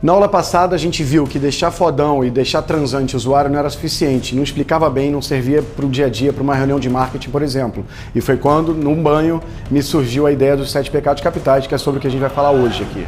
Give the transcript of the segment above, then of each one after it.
Na aula passada a gente viu que deixar fodão e deixar transante o usuário não era suficiente, não explicava bem, não servia para o dia a dia, para uma reunião de marketing, por exemplo. E foi quando, num banho, me surgiu a ideia dos 7 pecados capitais, que é sobre o que a gente vai falar hoje aqui.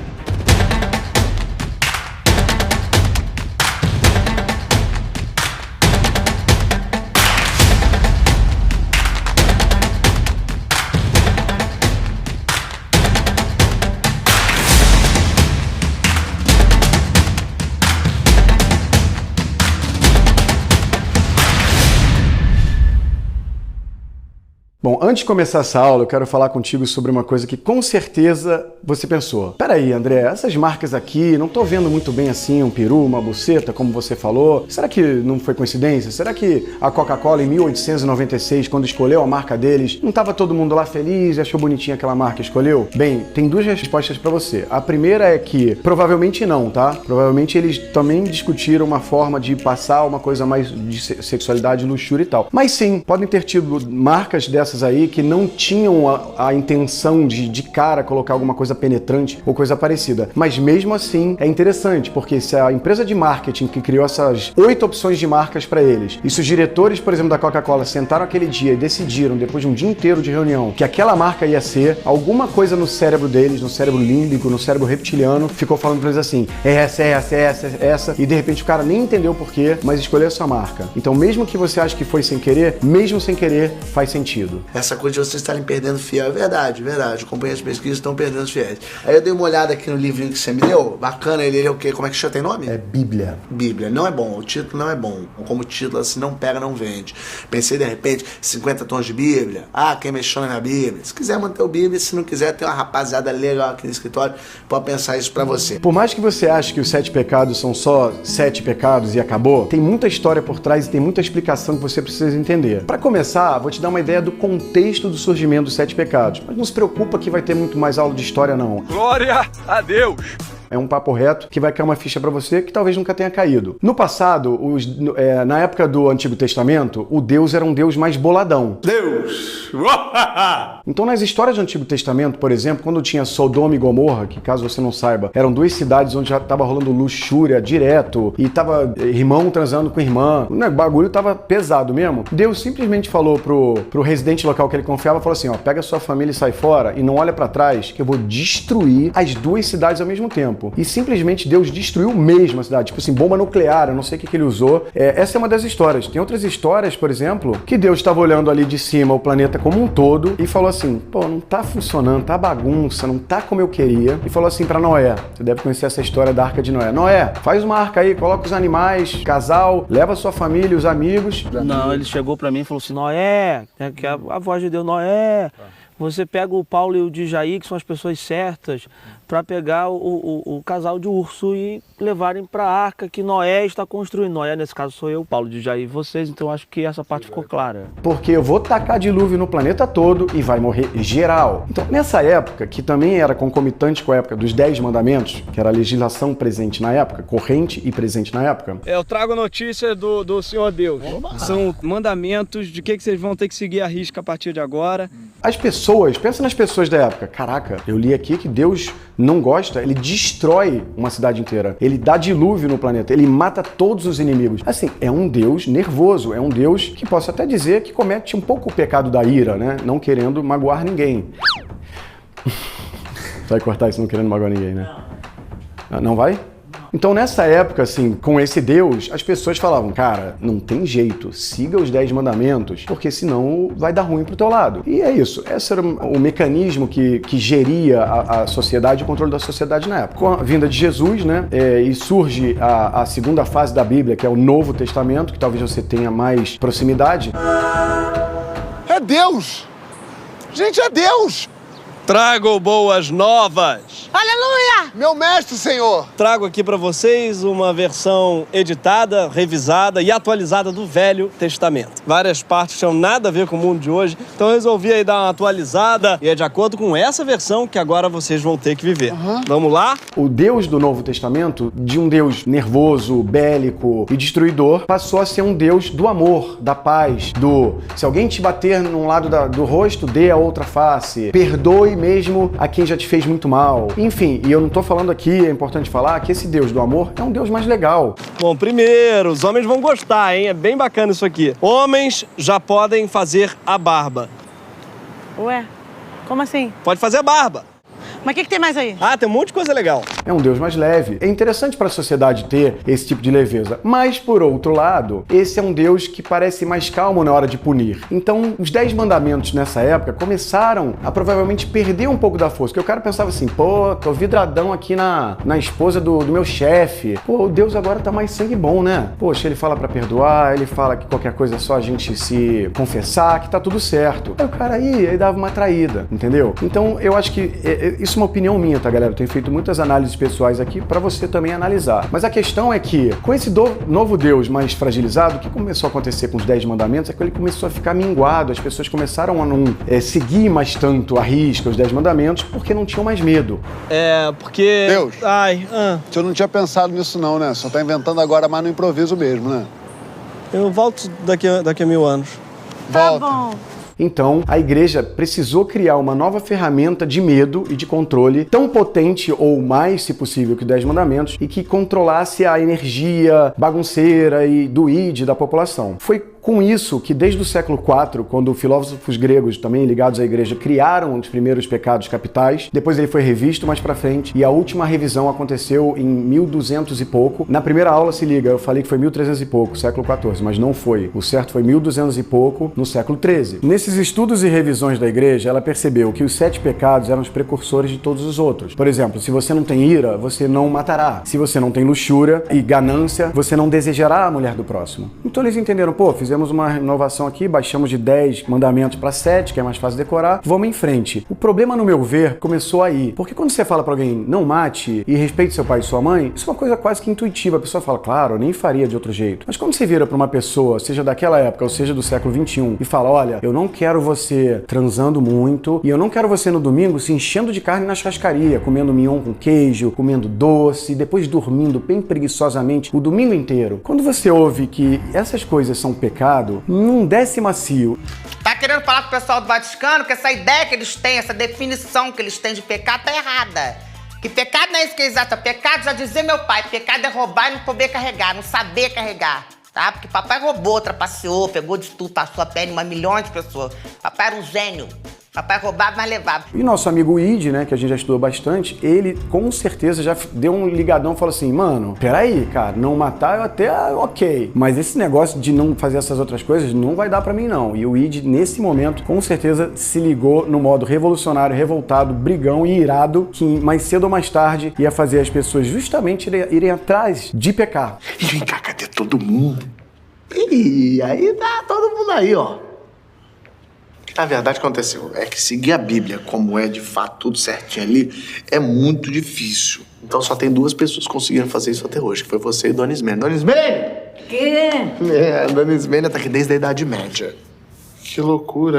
Bom, antes de começar essa aula, eu quero falar contigo sobre uma coisa que com certeza você pensou. Peraí, André, essas marcas aqui, não tô vendo muito bem assim um peru, uma buceta, como você falou. Será que não foi coincidência? Será que a Coca-Cola, em 1896, quando escolheu a marca deles, não tava todo mundo lá feliz e achou bonitinha aquela marca e escolheu? Bem, tem duas respostas pra você. A primeira é que provavelmente não, tá? Provavelmente eles também discutiram uma forma de passar uma coisa mais de sexualidade, luxúria e tal. Mas sim, podem ter tido marcas dessas aí que não tinham a intenção de cara colocar alguma coisa penetrante ou coisa parecida. Mas mesmo assim é interessante, porque se a empresa de marketing que criou essas 8 opções de marcas para eles, e se os diretores, por exemplo, da Coca-Cola sentaram aquele dia e decidiram, depois de um dia inteiro de reunião, que aquela marca ia ser, alguma coisa no cérebro deles, no cérebro límbico, no cérebro reptiliano, ficou falando para eles assim, essa, e de repente o cara nem entendeu por quê, mas escolheu essa marca. Então mesmo que você ache que foi sem querer, mesmo sem querer, faz sentido. Essa coisa de vocês estarem perdendo fiel é verdade, verdade. Acompanhei as pesquisas, estão perdendo os fiéis. Aí eu dei uma olhada aqui no livrinho que você me deu. Bacana, ele é o quê? Como é que chama? Tem nome? É Bíblia. Bíblia. Não é bom, o título não é bom. Como título, assim, não pega, não vende. Pensei, de repente, 50 tons de Bíblia. Ah, quem mexeu na minha Bíblia. Se quiser manter o Bíblia, se não quiser, tem uma rapaziada legal aqui no escritório, pode pensar isso pra você. Por mais que você ache que os 7 pecados são só 7 pecados e acabou, tem muita história por trás e tem muita explicação que você precisa entender. Pra começar, vou te dar uma ideia do contexto do surgimento dos 7 pecados. Mas não se preocupa que vai ter muito mais aula de história, não. Glória a Deus! É um papo reto que vai cair uma ficha para você que talvez nunca tenha caído. No passado, na época do Antigo Testamento, o Deus era um Deus mais boladão. Deus! Então, nas histórias do Antigo Testamento, por exemplo, quando tinha Sodoma e Gomorra, que caso você não saiba, eram 2 cidades onde já estava rolando luxúria direto e tava irmão transando com irmã, o bagulho tava pesado mesmo. Deus simplesmente falou pro residente local que ele confiava, falou assim, ó, pega sua família e sai fora e não olha para trás que eu vou destruir as 2 cidades ao mesmo tempo. E simplesmente Deus destruiu mesmo a cidade, tipo assim, bomba nuclear, eu não sei o que ele usou. Essa é uma das histórias. Tem outras histórias, por exemplo, que Deus estava olhando ali de cima o planeta como um todo e falou assim, pô, não tá funcionando, tá bagunça, não tá como eu queria. E falou assim pra Noé, você deve conhecer essa história da Arca de Noé. Noé, faz uma arca aí, coloca os animais, casal, leva a sua família, os amigos. Não, ele chegou pra mim e falou assim, Noé, que a voz de Deus, Noé, você pega o Paulo e o Djaí, que são as pessoas certas, para pegar o casal de urso e levarem para a arca que Noé está construindo. Noé, nesse caso, sou eu, Paulo, Djaí e vocês, então acho que essa parte ficou clara. Porque eu vou tacar dilúvio no planeta todo e vai morrer geral. Então, nessa época, que também era concomitante com a época dos 10 mandamentos, que era a legislação presente na época, corrente e presente na época. Eu trago a notícia do Senhor Deus. São mandamentos de que vocês vão ter que seguir a risca a partir de agora. As pessoas, pensa nas pessoas da época. Caraca, eu li aqui que Deus não gosta, ele destrói uma cidade inteira. Ele dá dilúvio no planeta, ele mata todos os inimigos. Assim, é um Deus nervoso, é um Deus que posso até dizer que comete um pouco o pecado da ira, né? Não querendo magoar ninguém. Vai cortar isso não querendo magoar ninguém, né? Não vai? Então, nessa época, assim, com esse Deus, as pessoas falavam, cara, não tem jeito, siga os 10 mandamentos, porque senão vai dar ruim pro teu lado. E é isso, esse era o mecanismo que geria a sociedade, o controle da sociedade na época. Com a vinda de Jesus, né, e surge a segunda fase da Bíblia, que é o Novo Testamento, que talvez você tenha mais proximidade. É Deus! Gente, é Deus! Trago boas novas! Aleluia! Meu mestre, Senhor! Trago aqui para vocês uma versão editada, revisada e atualizada do Velho Testamento. Várias partes tinham nada a ver com o mundo de hoje, então eu resolvi aí dar uma atualizada e é de acordo com essa versão que agora vocês vão ter que viver. Vamos lá? O Deus do Novo Testamento, de um Deus nervoso, bélico e destruidor, passou a ser um Deus do amor, da paz, do se alguém te bater num lado do rosto, dê a outra face, perdoe mesmo a quem já te fez muito mal. Enfim, e eu não tô falando aqui, é importante falar, que esse Deus do amor é um Deus mais legal. Bom, primeiro, os homens vão gostar, hein? É bem bacana isso aqui. Homens já podem fazer a barba. Ué, como assim? Pode fazer a barba. Mas o que tem mais aí? Ah, tem um monte de coisa legal. É um Deus mais leve. É interessante para a sociedade ter esse tipo de leveza. Mas, por outro lado, esse é um Deus que parece mais calmo na hora de punir. Então, os 10 mandamentos nessa época começaram a provavelmente perder um pouco da força. Porque o cara pensava assim, pô, tô vidradão aqui na esposa do meu chefe. Pô, o Deus agora tá mais sangue bom, né? Poxa, ele fala para perdoar, ele fala que qualquer coisa é só a gente se confessar, que tá tudo certo. Aí o cara aí dava uma traída, entendeu? Então, eu acho que isso é uma opinião minha, tá, galera? Eu tenho feito muitas análises pessoais aqui para você também analisar. Mas a questão é que, com esse novo Deus mais fragilizado, o que começou a acontecer com os 10 mandamentos é que ele começou a ficar minguado. As pessoas começaram a não seguir mais tanto à risca os 10 mandamentos porque não tinham mais medo. É, porque... Deus. O senhor não tinha pensado nisso não, né? Só tá inventando agora, mas no improviso mesmo, né? Eu volto daqui a 1000 anos. Volta. Tá bom. Então, a igreja precisou criar uma nova ferramenta de medo e de controle tão potente ou mais, se possível, que os 10 mandamentos e que controlasse a energia bagunceira e do id da população. Foi com isso que desde o século IV, quando filósofos gregos também ligados à igreja criaram os primeiros pecados capitais, depois ele foi revisto mais pra frente e a última revisão aconteceu em 1200 e pouco. Na primeira aula, se liga, eu falei que foi 1300 e pouco, século XIV, mas não foi. O certo foi 1200 e pouco, no século XIII. Nesses estudos e revisões da igreja, ela percebeu que os 7 pecados eram os precursores de todos os outros. Por exemplo, se você não tem ira, você não matará. Se você não tem luxúria e ganância, você não desejará a mulher do próximo. Então eles entenderam, pô, fizemos uma inovação aqui, baixamos de 10 mandamentos para 7, que é mais fácil decorar, vamos em frente. O problema, no meu ver, começou aí. Porque quando você fala para alguém, não mate e respeite seu pai e sua mãe, isso é uma coisa quase que intuitiva. A pessoa fala, claro, eu nem faria de outro jeito. Mas quando você vira para uma pessoa, seja daquela época ou seja do século XXI, e fala, olha, eu não quero você transando muito e eu não quero você no domingo se enchendo de carne na churrascaria, comendo mignon com queijo, comendo doce, depois dormindo bem preguiçosamente o domingo inteiro. Quando você ouve que essas coisas são pecado, não desce macio. Tá querendo falar com o pessoal do Vaticano que essa ideia que eles têm, essa definição que eles têm de pecado tá errada. Que pecado não é isso que eles acham. Pecado, já dizia meu pai, pecado é roubar e não poder carregar, não saber carregar. Tá? Porque papai roubou, trapaceou, pegou de tudo, passou a perna em 1 milhão de pessoas. Papai era um gênio. Papai roubava, mas levava. E nosso amigo Id, né, que a gente já estudou bastante, ele com certeza já deu um ligadão e falou assim, mano, peraí, cara, não matar eu até ok, mas esse negócio de não fazer essas outras coisas não vai dar pra mim não. E o Id, nesse momento, com certeza se ligou no modo revolucionário, revoltado, brigão e irado, que mais cedo ou mais tarde ia fazer as pessoas justamente irem atrás de pecar. E vem cá, cadê todo mundo? E aí tá todo mundo aí, ó. Na verdade, o que aconteceu é que seguir a Bíblia como é de fato tudo certinho ali é muito difícil. Então só tem 2 pessoas que conseguiram fazer isso até hoje, que foi você e Dona Ismênia. Dona Ismênia! Quê? A Dona Ismênia tá aqui desde a Idade Média. Que loucura,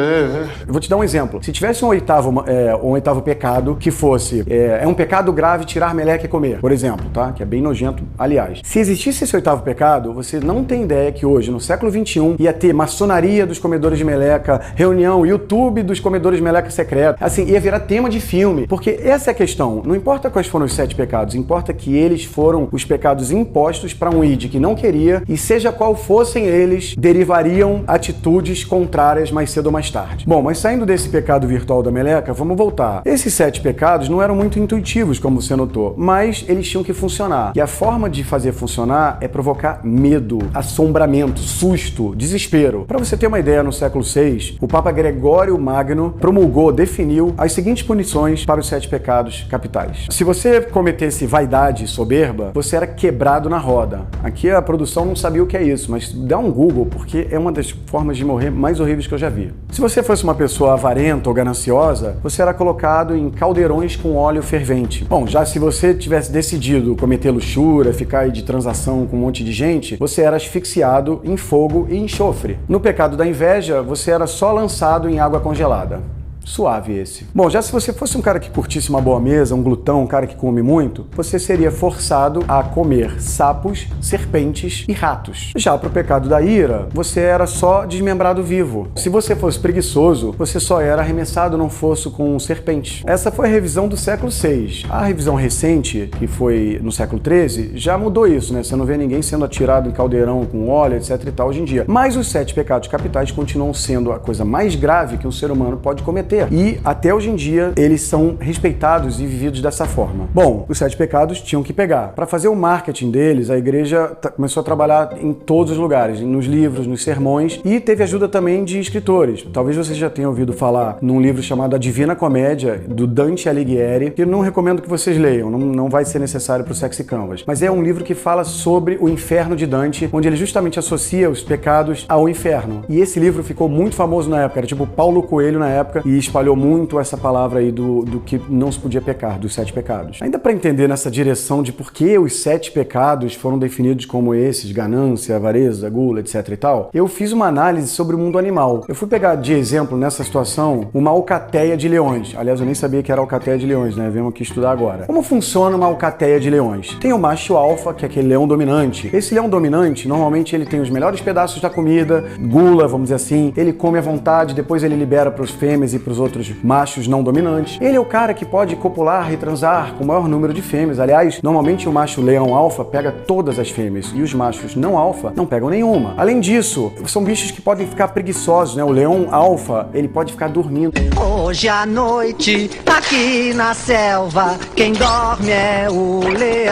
Eu vou te dar um exemplo. Se tivesse um oitavo pecado que fosse é um pecado grave tirar meleca e comer, por exemplo, tá? Que é bem nojento, aliás. Se existisse esse 8º pecado, você não tem ideia que hoje, no século XXI, ia ter maçonaria dos comedores de meleca, reunião, YouTube dos comedores de meleca secreto. Assim, ia virar tema de filme. Porque essa é a questão. Não importa quais foram os 7 pecados, importa que eles foram os pecados impostos para um id que não queria e seja qual fossem eles, derivariam atitudes contrárias mais cedo ou mais tarde. Bom, mas saindo desse pecado virtual da meleca, vamos voltar. Esses 7 pecados não eram muito intuitivos, como você notou, mas eles tinham que funcionar. E a forma de fazer funcionar é provocar medo, assombramento, susto, desespero. Para você ter uma ideia, no século VI, o Papa Gregório Magno promulgou, definiu as seguintes punições para os 7 pecados capitais. Se você cometesse vaidade e soberba, você era quebrado na roda. Aqui a produção não sabia o que é isso, mas dá um Google, porque é uma das formas de morrer mais horríveis que eu já vi. Se você fosse uma pessoa avarenta ou gananciosa, você era colocado em caldeirões com óleo fervente. Bom, já se você tivesse decidido cometer luxúria, ficar aí de transação com um monte de gente, você era asfixiado em fogo e enxofre. No pecado da inveja, você era só lançado em água congelada. Suave esse. Bom, já se você fosse um cara que curtisse uma boa mesa, um glutão, um cara que come muito, você seria forçado a comer sapos, serpentes e ratos. Já pro pecado da ira, você era só desmembrado vivo. Se você fosse preguiçoso, você só era arremessado num fosso com serpentes. Essa foi a revisão do século VI. A revisão recente, que foi no século XIII, já mudou isso, né? Você não vê ninguém sendo atirado em caldeirão com óleo, etc e tal, hoje em dia. Mas os 7 pecados capitais continuam sendo a coisa mais grave que um ser humano pode cometer. E até hoje em dia, eles são respeitados e vividos dessa forma. Bom, os 7 pecados tinham que pegar. Para fazer o marketing deles, a igreja começou a trabalhar em todos os lugares, nos livros, nos sermões, e teve ajuda também de escritores. Talvez você já tenha ouvido falar num livro chamado A Divina Comédia, do Dante Alighieri, que eu não recomendo que vocês leiam, não vai ser necessário para o Sexy Canvas. Mas é um livro que fala sobre o inferno de Dante, onde ele justamente associa os pecados ao inferno. E esse livro ficou muito famoso na época, era tipo Paulo Coelho na época, e espalhou muito essa palavra aí do que não se podia pecar, dos 7 pecados. Ainda para entender nessa direção de por que os 7 pecados foram definidos como esses, ganância, avareza, gula, etc e tal, eu fiz uma análise sobre o mundo animal. Eu fui pegar de exemplo nessa situação uma alcateia de leões. Aliás, eu nem sabia que era alcateia de leões, né? Vamos aqui estudar agora. Como funciona uma alcateia de leões? Tem o macho alfa, que é aquele leão dominante. Esse leão dominante, normalmente ele tem os melhores pedaços da comida, gula, vamos dizer assim, ele come à vontade, depois ele libera para os fêmeas e para os outros machos não dominantes. Ele é o cara que pode copular e transar com o maior número de fêmeas. Aliás, normalmente o macho leão alfa pega todas as fêmeas e os machos não alfa não pegam nenhuma. Além disso, são bichos que podem ficar preguiçosos, né? O leão alfa, ele pode ficar dormindo. Hoje à noite, aqui na selva, quem dorme é o leão.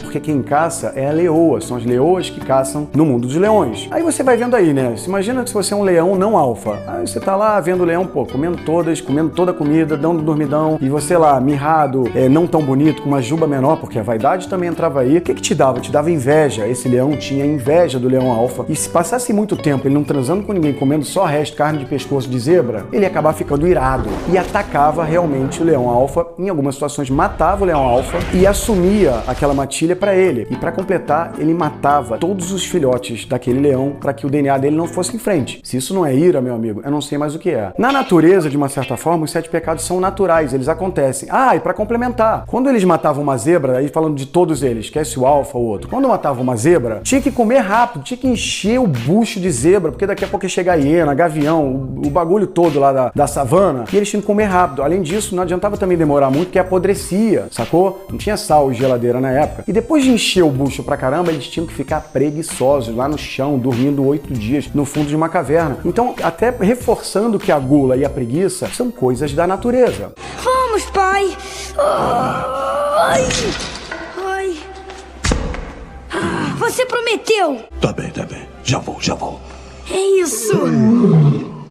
Porque quem caça é a leoa, são as leoas que caçam no mundo dos leões. Aí você vai vendo aí, né? Se imagina que se você é um leão não alfa, aí você tá lá vendo o leão, pô, comendo toda a comida, dando dormidão, e você lá, mirrado, não tão bonito, com uma juba menor, porque a vaidade também entrava aí. O que te dava? Te dava inveja. Esse leão tinha inveja do leão alfa, e se passasse muito tempo ele não transando com ninguém, comendo só resto, carne de pescoço de zebra, ele ia acabar ficando irado e atacava realmente o leão alfa. Em algumas situações matava o leão alfa e assumia aquela matilha para ele. E para completar, ele matava todos os filhotes daquele leão para que o DNA dele não fosse em frente. Se isso não é ira, meu amigo, eu não sei mais o que é. Na natureza, de uma certa forma, os 7 pecados são naturais, eles acontecem. Ah, e para complementar, quando eles matavam uma zebra, aí falando de todos eles, esquece o alfa ou outro, quando matavam uma zebra, tinha que comer rápido, tinha que encher o bucho de zebra, porque daqui a pouco ia chegar a hiena, gavião, o bagulho todo lá da savana, e eles tinham que comer rápido. Além disso, não adiantava também demorar muito, porque apodrecia, sacou? Não tinha sal e geladeira na época. E depois de encher o bucho pra caramba, eles tinham que ficar preguiçosos lá no chão, dormindo 8 dias no fundo de uma caverna. Então, até reforçando que a gula e a preguiça são coisas da natureza. Vamos, pai! Ai! Ai! Você prometeu! Tá bem. Já vou. É isso!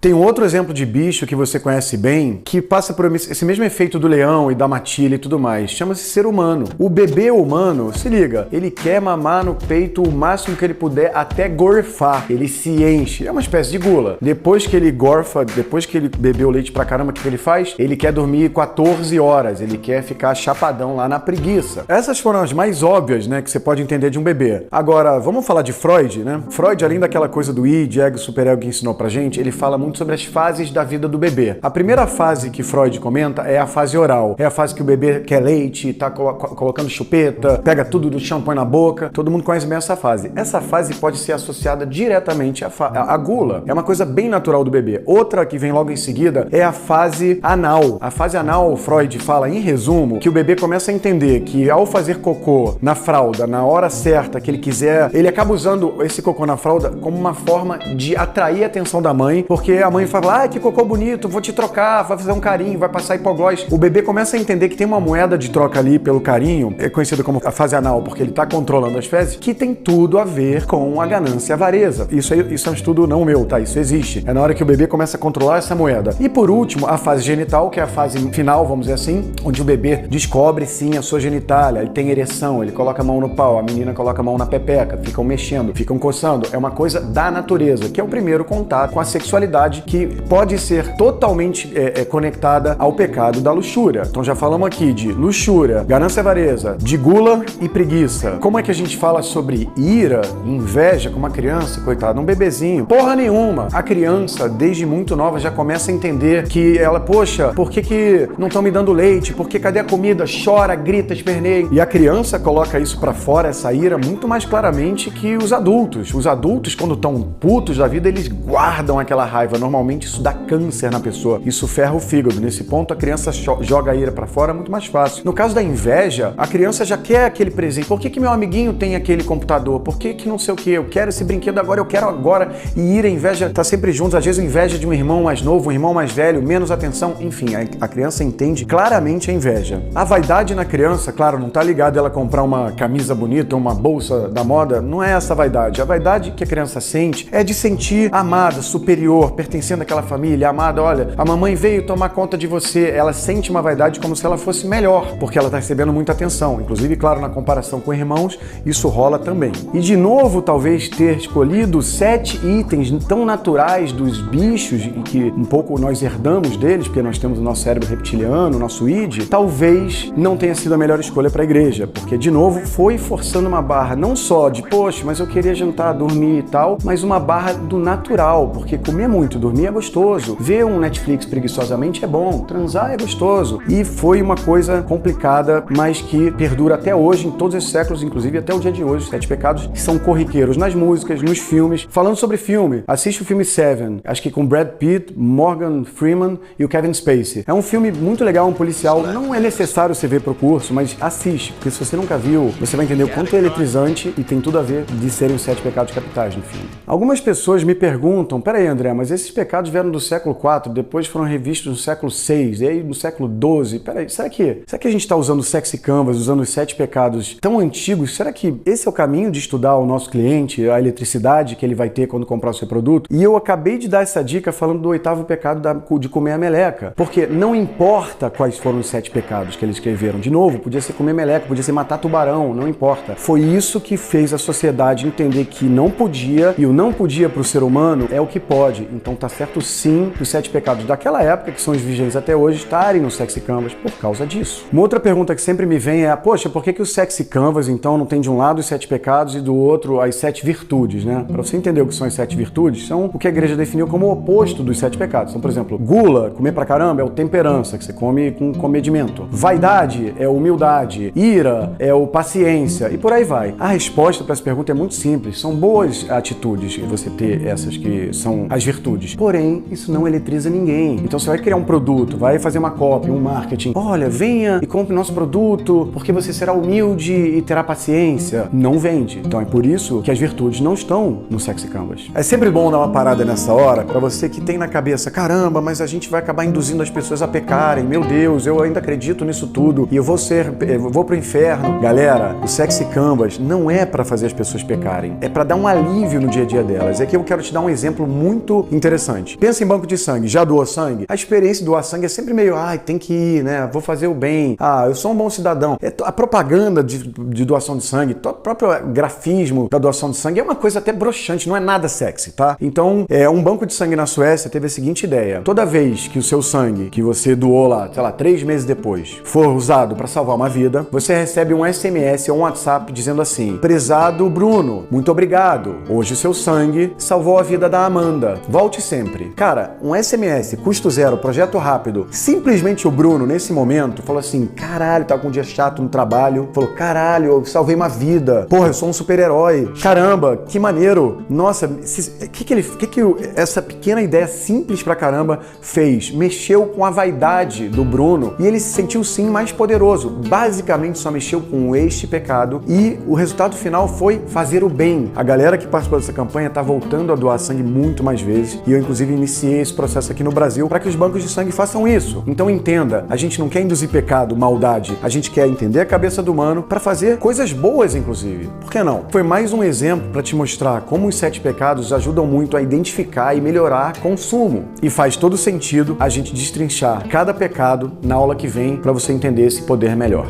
Tem um outro exemplo de bicho que você conhece bem, que passa por esse mesmo efeito do leão e da matilha e tudo mais. Chama-se ser humano. O bebê humano, se liga, ele quer mamar no peito o máximo que ele puder até gorfar. Ele se enche. É uma espécie de gula. Depois que ele gorfa, depois que ele bebeu leite pra caramba, o que ele faz? Ele quer dormir 14 horas. Ele quer ficar chapadão lá na preguiça. Essas foram as mais óbvias, né, que você pode entender de um bebê. Agora, vamos falar de Freud, né? Freud, além daquela coisa do id, ego, superego que ensinou pra gente, ele fala muito sobre as fases da vida do bebê. A primeira fase que Freud comenta é a fase oral. É a fase que o bebê quer leite, tá colocando chupeta, pega tudo do chão, põe na boca. Todo mundo conhece bem essa fase. Essa fase pode ser associada diretamente à gula. É uma coisa bem natural do bebê. Outra que vem logo em seguida é a fase anal. A fase anal, Freud fala, em resumo, que o bebê começa a entender que ao fazer cocô na fralda, na hora certa que ele quiser, ele acaba usando esse cocô na fralda como uma forma de atrair a atenção da mãe, porque a mãe fala, que cocô bonito, vou te trocar, vai fazer um carinho, vai passar hipoglós. O bebê começa a entender que tem uma moeda de troca ali pelo carinho, é conhecido como a fase anal, porque ele tá controlando as fezes, que tem tudo a ver com a ganância e a avareza. Isso é um estudo não meu, tá? Isso existe. É na hora que o bebê começa a controlar essa moeda. E por último, a fase genital, que é a fase final, vamos dizer assim, onde o bebê descobre sim a sua genitália, ele tem ereção, ele coloca a mão no pau, a menina coloca a mão na pepeca, ficam mexendo, ficam coçando. É uma coisa da natureza, que é o primeiro contato com a sexualidade vaidade, que pode ser totalmente conectada ao pecado da luxúria. Então já falamos aqui de luxúria, ganância e avareza, de gula e preguiça. Como é que a gente fala sobre ira, inveja com uma criança, coitada, um bebezinho? Porra nenhuma! A criança, desde muito nova, já começa a entender que ela, poxa, por que não estão me dando leite? Por que cadê a comida? Chora, grita, esperneia. E a criança coloca isso pra fora, essa ira, muito mais claramente que os adultos. Os adultos, quando estão putos da vida, eles guardam aquela raiva. Normalmente isso dá câncer na pessoa. Isso ferra o fígado. Nesse ponto, a criança joga a ira pra fora, é muito mais fácil. No caso da inveja, a criança já quer aquele presente. Por que meu amiguinho tem aquele computador? Por que não sei o que? Eu quero esse brinquedo agora, eu quero agora. E ira e inveja tá sempre juntos. Às vezes inveja de um irmão mais novo, um irmão mais velho, menos atenção. Enfim, a criança entende claramente a inveja. A vaidade na criança, claro, não tá ligado a ela comprar uma camisa bonita, uma bolsa da moda. Não é essa a vaidade. A vaidade que a criança sente é de sentir amada, superior, pertencendo àquela família, amada. Olha, a mamãe veio tomar conta de você. Ela sente uma vaidade como se ela fosse melhor, porque ela tá recebendo muita atenção. Inclusive, claro, na comparação com irmãos, isso rola também. E de novo, talvez ter escolhido 7 itens tão naturais dos bichos e que um pouco nós herdamos deles, porque nós temos o nosso cérebro reptiliano, o nosso id, talvez não tenha sido a melhor escolha para a igreja, porque de novo foi forçando uma barra não só de, poxa, mas eu queria jantar, dormir e tal, mas uma barra do natural, porque comer muito, dormir é gostoso, ver um Netflix preguiçosamente é bom, transar é gostoso. E foi uma coisa complicada, mas que perdura até hoje, em todos esses séculos, inclusive até o dia de hoje. Os 7 pecados que são corriqueiros nas músicas, nos filmes. Falando sobre filme, assiste o filme Seven, acho que com Brad Pitt, Morgan Freeman e o Kevin Spacey. É um filme muito legal, um policial. Não é necessário você ver pro curso, mas assiste, porque se você nunca viu, você vai entender o quanto é eletrizante e tem tudo a ver de serem os 7 pecados capitais no filme. Algumas pessoas me perguntam, peraí André, mas esses pecados vieram do século IV, depois foram revistos no século VI, e aí no século XII, peraí, será que a gente está usando o Sexy Canvas, usando os 7 pecados tão antigos? Será que esse é o caminho de estudar o nosso cliente, a eletricidade que ele vai ter quando comprar o seu produto? E eu acabei de dar essa dica falando do 8º pecado de comer a meleca, porque não importa quais foram os 7 pecados que eles escreveram. De novo, podia ser comer meleca, podia ser matar tubarão, não importa. Foi isso que fez a sociedade entender que não podia, e o não podia para o ser humano é o que pode. Então tá certo sim os 7 pecados daquela época, que são os vigentes até hoje, estarem no Sexy Canvas por causa disso. Uma outra pergunta que sempre me vem é, poxa, por que o Sexy Canvas então não tem de um lado os 7 pecados e do outro as 7 virtudes, né? Para você entender o que são as 7 virtudes, são o que a igreja definiu como o oposto dos 7 pecados. Então, por exemplo, gula, comer pra caramba, é o temperança, que você come com comedimento. Vaidade é humildade. Ira é o paciência. E por aí vai. A resposta para essa pergunta é muito simples. São boas atitudes você ter essas que são as virtudes. Porém, isso não eletriza ninguém. Então você vai criar um produto, vai fazer uma copy, um marketing. Olha, venha e compre nosso produto, porque você será humilde e terá paciência. Não vende. Então é por isso que as virtudes não estão no Sexy Canvas. É sempre bom dar uma parada nessa hora, para você que tem na cabeça, caramba, mas a gente vai acabar induzindo as pessoas a pecarem. Meu Deus, eu ainda acredito nisso tudo e eu vou pro inferno. Galera, o Sexy Canvas não é para fazer as pessoas pecarem, é para dar um alívio no dia a dia delas. É que eu quero te dar um exemplo muito interessante. Pensa em banco de sangue. Já doou sangue? A experiência de doar sangue é sempre meio, tem que ir, né? Vou fazer o bem. Eu sou um bom cidadão. A propaganda de doação de sangue, o próprio grafismo da doação de sangue é uma coisa até broxante, não é nada sexy, tá? Então, um banco de sangue na Suécia teve a seguinte ideia. Toda vez que o seu sangue, que você doou lá, sei lá, 3 meses depois, for usado para salvar uma vida, você recebe um SMS ou um WhatsApp dizendo assim: prezado Bruno, muito obrigado. Hoje o seu sangue salvou a vida da Amanda. Volte sempre. Cara, um SMS, custo zero, projeto rápido. Simplesmente o Bruno, nesse momento, falou assim: caralho, tava com um dia chato no trabalho. Falou: caralho, eu salvei uma vida. Porra, eu sou um super-herói. Caramba, que maneiro. Nossa, o que essa pequena ideia simples pra caramba fez? Mexeu com a vaidade do Bruno e ele se sentiu sim mais poderoso. Basicamente só mexeu com este pecado e o resultado final foi fazer o bem. A galera que participou dessa campanha tá voltando a doar sangue muito mais vezes e eu inclusive iniciei esse processo aqui no Brasil para que os bancos de sangue façam isso. Então entenda, a gente não quer induzir pecado, maldade, a gente quer entender a cabeça do humano para fazer coisas boas, inclusive. Por que não? Foi mais um exemplo para te mostrar como os 7 pecados ajudam muito a identificar e melhorar consumo. E faz todo sentido a gente destrinchar cada pecado na aula que vem para você entender esse poder melhor.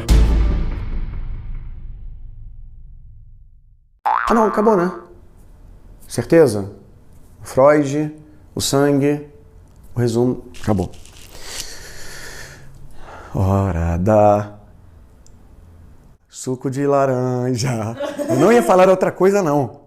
Não, acabou, né? Certeza? Freud, o sangue, o resumo, acabou. Hora da suco de laranja. Eu não ia falar outra coisa, não.